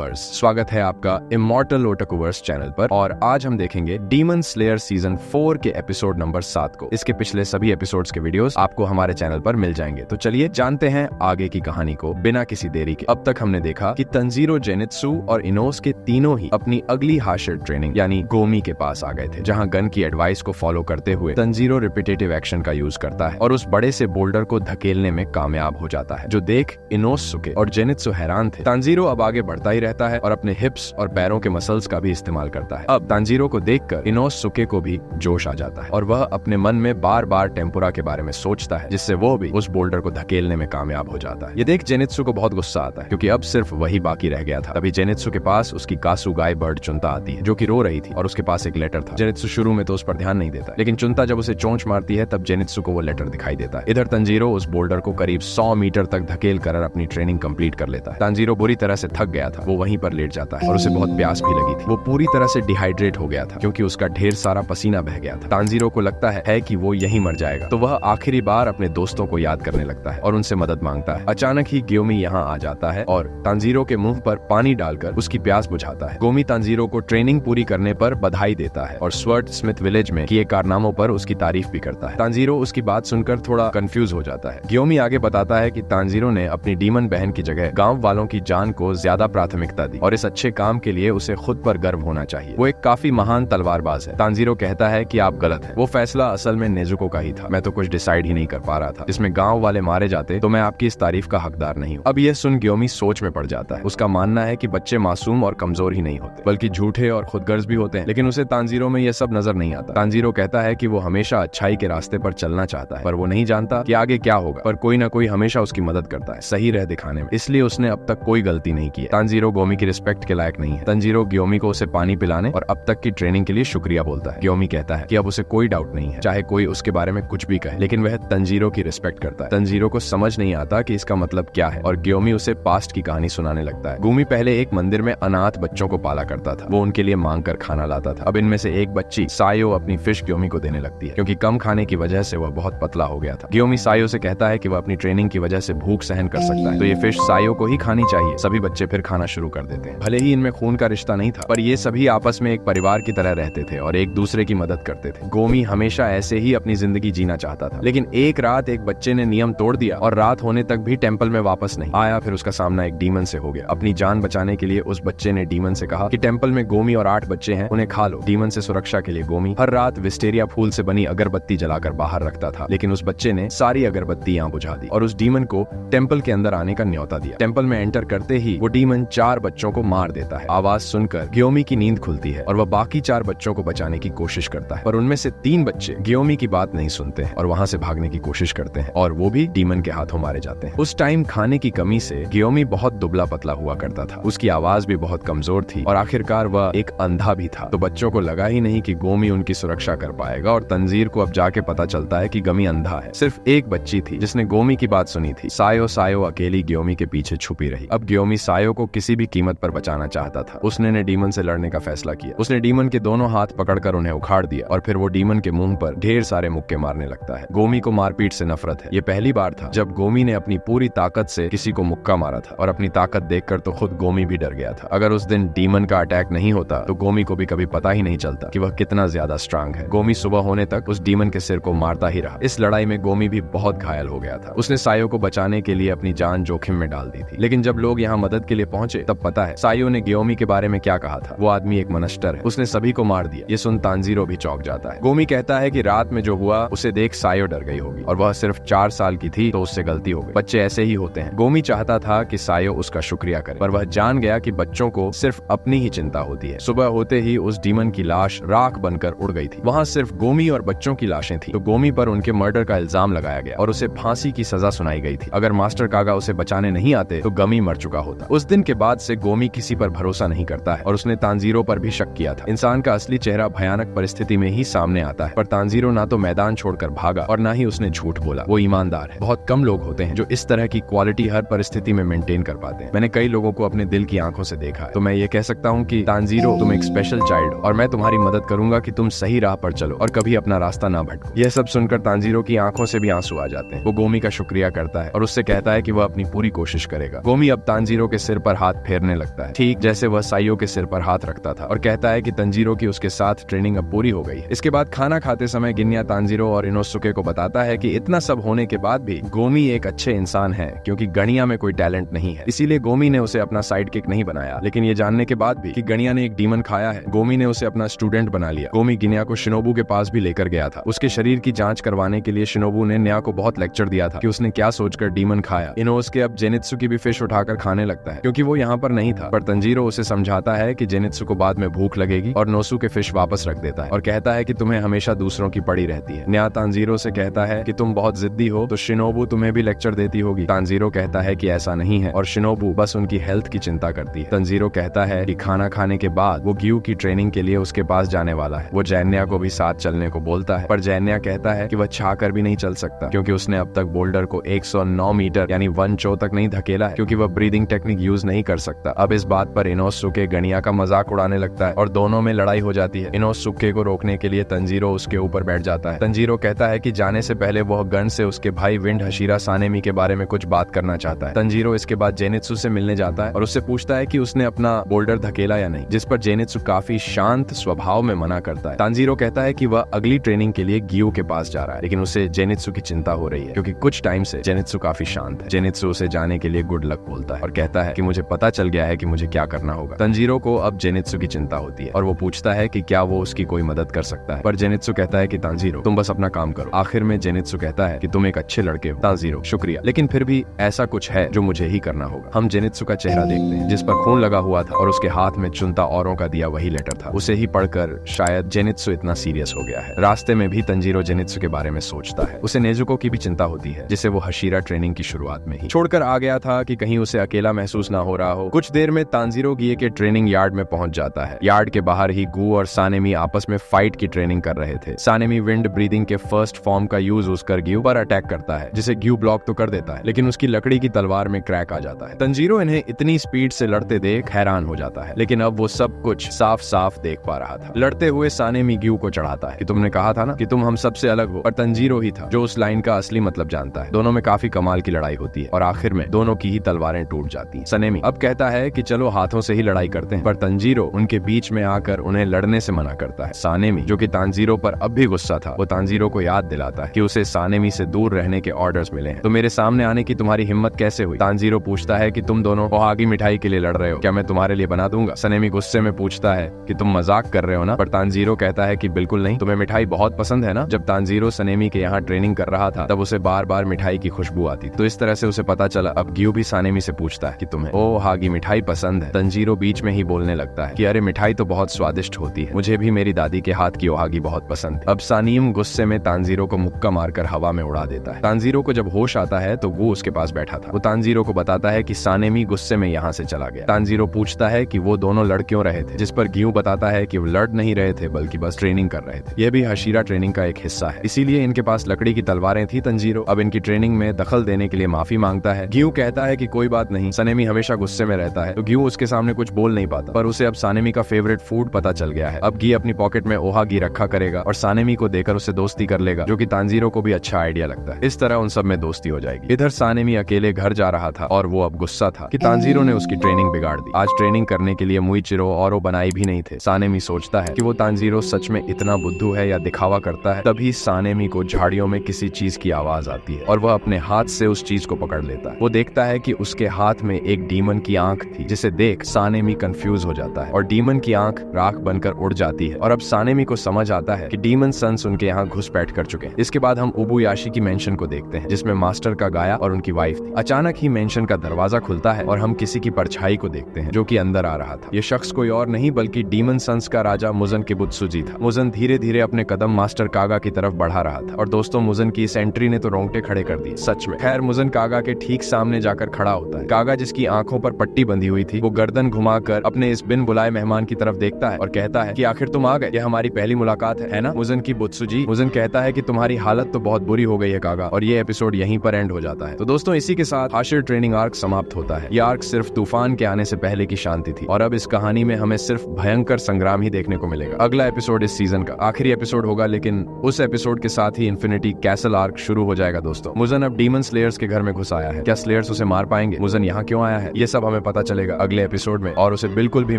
Lovers, स्वागत है आपका इमॉर्टल ओटाकुवर्स चैनल पर। और आज हम देखेंगे डीमन स्लेयर सीजन 4 के एपिसोड नंबर 7 को। इसके पिछले सभी एपिसोड्स के वीडियोस आपको हमारे चैनल पर मिल जाएंगे। तो चलिए जानते हैं आगे की कहानी को बिना किसी देरी के। अब तक हमने देखा कि तंजीरो, जेनित्सु और इनोस के तीनों ही अपनी अगली हाशिर ट्रेनिंग यानी गोमी के पास आ गए थे, जहाँ गन की एडवाइस को फॉलो करते हुए तंजीरो रिपीटेटिव एक्शन का यूज करता है और उस बड़े से बोल्डर को धकेलने में कामयाब हो जाता है, जो देख इनोसुके और जेनित्सु हैरान थे। तांजीरो अब आगे बढ़ता ही रहता है और अपने हिप्स और पैरों के मसल्स का भी इस्तेमाल करता है। अब तांजीरो को देखकर इनोसुके को भी जोश आ जाता है और वह अपने मन में बार बार टेम्पुरा के बारे में सोचता है, जिससे वो भी उस बोल्डर को धकेलने में कामयाब हो जाता है। ये देख जेनित्सु को बहुत गुस्सा आता है, क्योंकि अब सिर्फ वही बाकी रह गया था। तभी जेनित्सु के पास उसकी कासु गाय बर्ड चुनता आती है, जो कि रो रही थी और उसके पास एक लेटर था। जेनित्सु शुरू में तो उस पर ध्यान नहीं देता, लेकिन चुनता जब उसे चोंच मारती है तब जेनित्सु को वो लेटर दिखाई देता है। इधर तंजीरो उस बोल्डर को करीब 100 मीटर तक धकेल कर अपनी ट्रेनिंग कंप्लीट कर लेता है। तांजीरो बुरी तरह से थक गया था, वो वहीं पर लेट जाता है और उसे बहुत प्यास भी लगी थी। वो पूरी तरह से डिहाइड्रेट हो गया था, क्योंकि उसका ढेर सारा पसीना बह गया था। तांजीरो को लगता है कि वो यहीं मर जाएगा, तो वह आखिरी बार अपने दोस्तों को याद करने लगता है और उनसे मदद मांगता है। अचानक ही ग्योमी यहाँ आ जाता है और तांजीरो के मुंह पर पानी डालकर उसकी प्यास बुझाता है। गोमी तांजीरो को ट्रेनिंग पूरी करने पर बधाई देता है और स्वर्ट स्मिथ विलेज में किए कारनामों पर उसकी तारीफ भी करता है। तांजीरो उसकी बात सुनकर थोड़ा कंफ्यूज हो जाता है। ग्योमी आगे बताता है कि तांजीरो ने अपनी डीमन बहन की जगह गांव वालों की जान को ज्यादा प्राथमिकता दी और इस अच्छे काम के लिए उसे खुद पर गर्व होना चाहिए। वो एक काफी महान तलवारबाज है। तांजीरो कहता है कि आप गलत हैं। वो फैसला असल में नेजुको का ही था। मैं तो कुछ डिसाइड ही नहीं कर पा रहा था। इसमें गांव वाले मारे जाते तो मैं आपकी इस तारीफ का हकदार नहीं हूँ। अब यह सुन ग्योमी सोच में पड़ जाता है। उसका मानना है कि बच्चे मासूम और कमजोर ही नहीं होते, बल्कि झूठे और खुदगर्ज भी होते हैं, लेकिन उसे तांजीरो में यह सब नजर नहीं आता। तांजीरो कहता है कि वो हमेशा अच्छाई के रास्ते पर चलना चाहता है, पर वो नहीं जानता कि आगे क्या होगा। पर कोई ना कोई हमेशा उसकी मदद करता है सही रह दिखाने में, इसलिए उसने अब तक कोई गलती नहीं की है। तांजीरो गोमी की रिस्पेक्ट के लायक नहीं है। तांजीरो ग्योमी को उसे पानी पिलाने और अब तक की ट्रेनिंग के लिए शुक्रिया बोलता है। ग्योमी कहता है कि अब उसे कोई डाउट नहीं है, चाहे कोई उसके बारे में कुछ भी कहे, लेकिन वह तांजीरो की रिस्पेक्ट करता है। तांजीरो को समझ नहीं आता कि इसका मतलब क्या है और ग्योमी उसे पास्ट की कहानी सुनाने लगता है। गोमी पहले एक मंदिर में अनाथ बच्चों को पाला करता था। वो उनके लिए मांग कर खाना लाता था। अब इनमें से एक बच्ची सायो अपनी फिश ग्योमी को देने लगती है, क्योंकि कम खाने की वजह से वह बहुत पतला हो गया था। ग्योमी सायो से कहता है कि वह अपनी ट्रेनिंग की वजह से भूख सहन कर सकता है, तो ये फिश सायो को ही खानी चाहिए। सभी बच्चे फिर खाना शुरू कर देते हैं। भले ही इनमें खून का रिश्ता नहीं था, पर ये सभी आपस में एक परिवार की तरह रहते थे और एक दूसरे की मदद करते थे। गोमी हमेशा ऐसे ही अपनी जिंदगी जीना चाहता था, लेकिन एक रात एक बच्चे ने नियम तोड़ दिया और रात होने तक भी टेंपल में वापस नहीं आया। फिर उसका सामना एक डीमन से हो गया। अपनी जान बचाने के लिए उस बच्चे ने डीमन से कहा कि टेंपल में गोमी और 8 बच्चे हैं, उन्हें खा लो। डीमन से सुरक्षा के लिए गोमी हर रात विस्टेरिया फूल से बनी अगरबत्ती जलाकर बाहर रखता था, लेकिन उस बच्चे ने सारी अगरबत्ती यहाँ बुझा दी और उस डीमन को टेंपल के अंदर आने का न्योता दिया। टेंपल में एंटर करते ही वो डीमन 4 बच्चों को मार देता है। आवाज सुनकर ग्योमी की नींद खुलती है और वह बाकी 4 बच्चों को बचाने की कोशिश करता है, पर उनमें से 3 बच्चे ग्योमी की बात नहीं सुनते हैं और वहां से भागने की कोशिश करते हैं और वो भी डीमन के हाथों मारे जाते हैं। उस टाइम खाने की कमी से ग्योमी बहुत दुबला पतला हुआ करता था। उसकी आवाज भी बहुत कमजोर थी और आखिरकार वह एक अंधा भी था। तो बच्चों को लगा ही नहीं कि गोमी उनकी सुरक्षा कर पाएगा और तंजीर को अब जाके पता चलता है कि गमी अंधा है। सिर्फ एक बच्ची थी जिसने गोमी की बात सुनी थी। सायो अकेली ग्योमी के पीछे छुपी रही। अब ग्योमी सायो को किसी भी कीमत पर बचाना चाहता था। उसने डीमन से लड़ने का फैसला किया। उसने डीमन के दोनों हाथ पकड़कर उन्हें उखाड़ दिया और फिर वो डीमन के मुंह पर ढेर सारे मुक्के मारने लगता है। गोमी को मारपीट से नफरत है। ये पहली बार था जब गोमी ने अपनी पूरी ताकत से किसी को मुक्का मारा था और अपनी ताकत देखकर तो खुद गोमी भी डर गया था। अगर उस दिन डीमन का अटैक नहीं होता तो गोमी को भी कभी पता ही नहीं चलता कि वह कितना ज्यादा स्ट्रांग है। गोमी सुबह होने तक उस डीमन के सिर को मारता ही रहा। इस लड़ाई में गोमी भी बहुत घायल हो गया था। उसने सायो को बचाने के लिए अपनी जान जोखिम में डाल दी थी, लेकिन जब लोग यहाँ मदद के लिए पहुंचे तब पता है सायो ने ग्योमी के बारे में क्या कहा था। वो आदमी एक मनस्टर है, उसने सभी को मार दिया। ये सुन तांजीरो भी चौंक जाता है। गोमी कहता है कि रात में जो हुआ उसे देख सायो डर गई होगी और वह सिर्फ 4 साल की थी, तो उससे गलती हो गई। बच्चे ऐसे ही होते हैं। गोमी चाहता था कि सायो उसका शुक्रिया करे, पर वह जान गया कि बच्चों को सिर्फ अपनी ही चिंता होती है। सुबह होते ही उस डीमन की लाश राख बनकर उड़ गई थी। वहाँ सिर्फ गोमी और बच्चों की लाशें थी। तो गोमी पर उनके मर्डर का इल्जाम लगाया गया और उसे फांसी की सजा सुनाई गई थी। अगर मास्टर कागा उसे बचाने नहीं आते तो गमी मर चुका होता। उस दिन के बाद से गोमी किसी पर भरोसा नहीं करता है और उसने तांजीरो पर भी शक किया था। इंसान का असली चेहरा भयानक परिस्थिति में ही सामने आता है, पर तांजीरो ना तो मैदान छोड़कर भागा और ना ही उसने झूठ बोला। वो ईमानदार है। बहुत कम लोग होते हैं जो इस तरह की क्वालिटी हर परिस्थिति में मेंटेन कर पाते हैं। मैंने कई लोगों को अपने दिल की आंखों से देखा है, तो मैं ये कह सकता हूँ कि तांजीरो, तुम एक स्पेशल चाइल्ड हो और मैं तुम्हारी मदद करूंगा कि तुम सही राह पर चलो और कभी अपना रास्ता ना भटको। यह सब सुनकर तांजीरो की आंखों से भी आंसू आ जाते हैं। वो गोमी का शुक्रिया करता है और उससे कहता है कि वह अपनी पूरी कोशिश करेगा। गोमी अब तांजीरो के सिर पर हाथ फेरने लगता है, ठीक जैसे वह साइयो के सिर पर हाथ रखता था, और कहता है कि तंजीरो की उसके साथ ट्रेनिंग अब पूरी हो गई है। इसके बाद खाना खाते समय गिन्या तांजीरो और इनोसुके को बताता है कि इतना सब होने के बाद भी गोमी एक अच्छे इंसान है, क्योंकि गणिया में कोई टैलेंट नहीं है, इसीलिए गोमी ने उसे अपना साइड किक नहीं बनाया। लेकिन ये जानने के बाद भी कि गणिया ने एक डीमन खाया है, गोमी ने उसे अपना स्टूडेंट बना लिया। गोमी गिन्या को शिनोबू के पास भी लेकर गया था। उसके शरीर की जांच करवाने के लिए शिनोबू ने न्या को बहुत लेक्चर दिया था कि उसने क्या सोचकर डीमन खाया। इनोसुके अब जेनित्सु की भी फिश उठाकर खाने लगता है, क्योंकि वो यहाँ पर नहीं था, पर तंजीरो उसे समझाता है कि जेनित्सु को बाद में भूख लगेगी, और नोसु के फिश वापस रख देता है और कहता है कि तुम्हें हमेशा दूसरों की पड़ी रहती है। न्या तांजीरो से कहता है कि तुम बहुत जिद्दी हो, तो शिनोबू तुम्हें भी लेक्चर देती होगी। तांजीरो कहता है कि ऐसा नहीं है, और शिनोबू बस उनकी हेल्थ की चिंता करती है। तंजीरो कहता है कि खाना खाने के बाद वो ग्यू की ट्रेनिंग के लिए उसके पास जाने वाला है। वो जैन्या को भी साथ चलने को बोलता है, पर जैन्या कहता है कि वह चाहकर भी नहीं चल सकता, क्योंकि उसने अब तक बोल्डर को 109 मीटर यानी 1 चो तक नहीं धकेला है, क्योंकि वह ब्रीदिंग टेक्निक यूज नहीं कर सकता। अब इस बात पर इनोसुके गणिया का मजाक उड़ाने लगता है और दोनों में लड़ाई हो जाती है। इनोसुके को रोकने के लिए तंजीरो उसके ऊपर बैठ जाता है। तंजीरो कहता है कि जाने से पहले वह गन से उसके भाई विंड हशीरा सानेमी के बारे में कुछ बात करना चाहता है। तंजीरो इसके बाद जेनित्सु से मिलने जाता है और उससे पूछता है कि उसने अपना बोल्डर धकेला या नहीं, जिस पर जेनित्सु काफी शांत स्वभाव में मना करता है। तांजीरो कहता है कि वह अगली ट्रेनिंग के लिए ग्यू के पास जा रहा है, लेकिन उसे जेनित्सु की चिंता हो रही है, क्योंकि कुछ टाइम से जेनित्सु काफी शांत है। जेनित्सु उसे जाने के लिए गुड लक बोलता है और कहता है कि मुझे पता चल गया है कि मुझे क्या करना होगा। तंजीरो को अब जेनित्सु की चिंता होती है और वो पूछता है कि क्या वो उसकी कोई मदद कर सकता है, पर जेनित्सु कहता है कि तांजीरो तुम बस अपना काम करो। आखिर में जेनित्सु कहता है कि तुम एक अच्छे लड़के हो। तांजीरो शुक्रिया, लेकिन फिर भी ऐसा कुछ है जो मुझे ही करना होगा। हम जेनित्सु का चेहरा देखते हैं, जिस पर खून लगा हुआ था और उसके हाथ में चुनता औरों का दिया वही लेटर था। उसे ही पढ़कर शायद जेनित्सु इतना सीरियस हो गया है। रास्ते में भी तंजीरो जेनित्सु के बारे में सोचता है। उसे नेजुको की भी चिंता होती है, जिसे वो हशीरा ट्रेनिंग की शुरुआत में ही छोड़कर आ गया था कि कहीं उसे अकेला महसूस ना हो रहा हो। कुछ देर में तांजीरो गिये के ट्रेनिंग यार्ड में पहुंच जाता है। यार्ड के बाहर ही गू और सानेमी आपस में फाइट की ट्रेनिंग कर रहे थे। सानेमी विंड ब्रीदिंग के फर्स्ट फॉर्म का यूज उसकर ग्यू पर अटैक करता है, जिसे ग्यू ब्लॉक तो कर देता है, लेकिन उसकी लकड़ी की तलवार में क्रैक आ जाता है। तंजीरो इन्हें इतनी स्पीड से लड़ते देख हैरान हो जाता है, लेकिन अब वो सब कुछ साफ साफ देख पा रहा था। लड़ते हुए सानेमी ग्यू को चढ़ाता है कि तुमने कहा था ना कि तुम हम सबसे अलग हो, और तंजीरो ही था जो उस लाइन का असली मतलब जानता है। दोनों में काफी कमाल की लड़ाई होती है और आखिर में दोनों की ही तलवारें टूट जाती हैं। सनेमी अब कहता है कि चलो हाथों से ही लड़ाई करते हैं, पर तंजीरो उनके बीच में आकर उन्हें लड़ने से मना करता है। सानेमी जो कि तांजीरो पर अब भी गुस्सा था, वो तांजीरो को याद दिलाता है कि उसे सानेमी से दूर रहने के ऑर्डर्स मिले हैं। तो मेरे सामने आने की तुम्हारी हिम्मत कैसे हुई? तांजीरो पूछता है कि तुम दोनों ओहागी मिठाई के लिए लड़ रहे हो, क्या मैं तुम्हारे लिए बना दूंगा? सनेमी गुस्से में पूछता है कि तुम मजाक कर रहे हो ना? पर तांजीरो कहता है कि बिल्कुल नहीं, तुम्हें मिठाई बहुत पसंद है ना? जब तांजीरो सनेमी के यहाँ ट्रेनिंग कर रहा था तब उसे बार बार मिठाई की खुशबू आती, तो इस तरह से उसे पता चला। अब ग्यू भी सानेमी से पूछता है कि तुम्हें ओहागी मिठाई पसंद है? तंजीरो बीच में ही बोलने लगता है कि अरे मिठाई तो बहुत स्वादिष्ट होती है, मुझे भी मेरी दादी के हाथ की ओहागी बहुत पसंद है। अब सानीम गुस्से में तांजीरो को मुक्का मारकर हवा में उड़ा देता है। तांजीरो को जब होश आता है तो वो उसके पास बैठा था। वो तांजीरो को बताता है कि सानेमी गुस्से में यहाँ से चला गया। तांजीरो पूछता है कि वो दोनों लड़ क्यों रहे थे, जिस पर ग्यू बताता है कि वो लड़ नहीं रहे थे बल्कि बस ट्रेनिंग कर रहे थे। यह भी हशीरा ट्रेनिंग का एक हिस्सा है, इसीलिए इनके पास लकड़ी की तलवारें थी। तंजीरो अब इनकी ट्रेनिंग में दखल देने के लिए माफी मांगता है। ग्यू कहता है कि कोई बात नहीं, सनेमी हमेशा गुस्से में रहता है, तो ग्यू उसके सामने कुछ बोल नहीं पाता, पर उसे अब सानेमी का फेवरेट फूड पता चल गया है। अब गी अपनी पॉकेट में ओहागी रखा करेगा और सानेमी को देकर उसे दोस्ती कर लेगा, जो कि तांजीरो को भी अच्छा आइडिया लगता है। इस तरह उन सब में दोस्ती हो जाएगी। इधर सानेमी अकेले घर जा रहा था और वो अब गुस्सा था कि तांजीरो ने उसकी ट्रेनिंग बिगाड़ दी। आज ट्रेनिंग करने के लिए मुइचिरो और बनाई भी नहीं थे। सानेमी सोचता है कि वो तांजीरो सच में इतना बुद्धू है या दिखावा करता है। तभी सानेमी को झाड़ियों में किसी चीज की आवाज आती है और वह अपने हाथ से उस चीज को पकड़ लेता है। वो देखता है कि उसके हाथ में एक डीमन की आंख थी, जिसे देख सानेमी कंफ्यूज हो जाता है और डीमन की आंख राख बनकर उड़ जाती है। और अब सानेमी को समझ आता है कि डीमन सन्स उनके यहाँ घुसपैठ कर चुके हैं। इसके बाद हम उबुयाशी की मेंशन को देखते हैं, जिसमें मास्टर का गाया और उनकी वाइफ थी। अचानक ही मेंशन का दरवाजा खुलता है और हम किसी की परछाई को देखते हैं जो कि अंदर आ रहा था। ये शख्स कोई और नहीं बल्कि डीमन सन्स का राजा मुजन किबुत्सुजी था। मुजन धीरे धीरे अपने कदम मास्टर कागा की तरफ बढ़ा रहा था और दोस्तों मुजन की इस एंट्री ने तो रोंगटे खड़े कर दिए, सच में। खैर मुजन कागा के ठीक सामने जाकर खड़ा होता है। कागा जिसकी आंखों पर पट्टी बंधी हुई थी, वो गर्दन घुमाकर अपने इस बिन बुलाए मेहमान की तरफ देखता है और कहता है कि आखिर तुम आ गए, ये हमारी पहली मुलाकात है ना मुजन किबुत्सुजी? मुजन कहता है कि तुम्हारी हालत तो बहुत बुरी हो गई है कागा, और ये एपिसोड यहीं पर एंड हो जाता है। तो दोस्तों इसी के साथ हाशिर ट्रेनिंग आर्क समाप्त होता है। ये आर्क सिर्फ तूफान के आने से पहले की शांति थी और अब इस कहानी में हमें सिर्फ भयंकर संग्राम ही देखने को मिलेगा। अगला एपिसोड इस सीजन का आखिरी एपिसोड होगा, लेकिन उस एपिसोड के साथ ही इन्फिनिटी कैसल आर्क शुरू हो जाएगा। दोस्तों मुजन अब डीमन स्लेयर्स के घर में घुस आया है। क्या स्लेयर्स उसे मार पाएंगे? मुजन यहाँ क्यों आया है? ये सब हमें पता चलेगा अगले एपिसोड में। और उसे बिल्कुल भी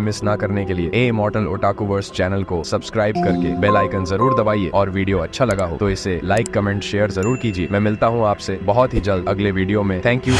मिस ना करने के लिए ए इमॉर्टल ओटाकुवर्स चैनल को सब्सक्राइब करके बेल आइकन जरूर दबाइए। और वीडियो अच्छा लगा हो तो इसे लाइक, कमेंट, शेयर जरूर कीजिए। मैं मिलता हूँ आपसे बहुत ही जल्द अगले वीडियो में। Thank you.